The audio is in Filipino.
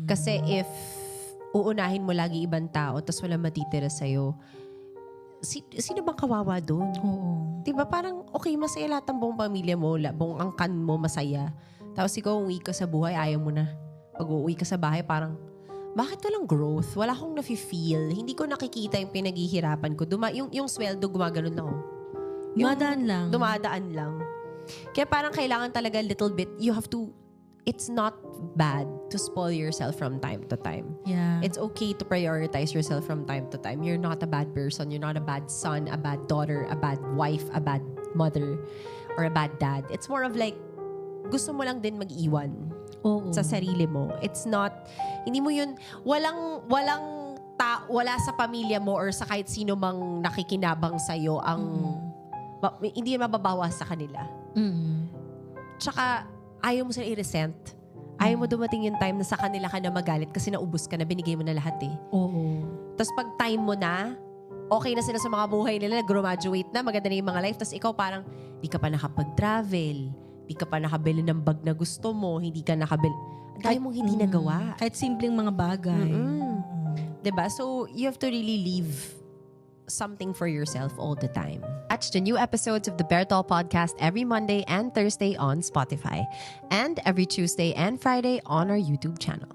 Kasi if uunahin mo lagi ibang tao tapos wala matitira sa'yo, sino bang kawawa doon? Oo. Diba parang okay, masaya lahat ng buong pamilya mo, buong angkan mo masaya. Tapos ikaw uwi ka sa buhay, ayaw mo na. Pag uuwi ka sa bahay, parang bakit walang growth? Wala akong nafe-feel. Hindi ko nakikita yung pinaghihirapan ko. Yung sweldo, gumaganon lang. Dumadaan lang. Dumadaan lang. Kaya parang kailangan talaga little bit, you have to, it's not bad to spoil yourself from time to time. Yeah. It's okay to prioritize yourself from time to time. You're not a bad person. You're not a bad son, a bad daughter, a bad wife, a bad mother, or a bad dad. It's more of like, gusto mo lang din mag-iwan. Oo. Sa sarili mo. It's not, hindi mo yun, wala sa pamilya mo or sa kahit sino mang nakikinabang sa'yo ang, hindi yun mababawas sa kanila. Tsaka, ayaw mo sila i-resent. Ayaw mo dumating yung time na sa kanila ka na magalit kasi naubos ka na, binigay mo na lahat eh. Oo. Tapos pag time mo na, okay na sila sa mga buhay nila, graduate na, maganda na yung mga life, tapos ikaw parang, di ka pa nakapag-travel, di ka pa nakabili ng bag na gusto mo, hindi ka nakabili. Ang dami mong hindi nagawa. Kahit simpleng mga bagay. Diba? So, you have to really leave something for yourself all the time. Watch the new episodes of the Bear Talk podcast every Monday and Thursday on Spotify, and every Tuesday and Friday on our YouTube channel.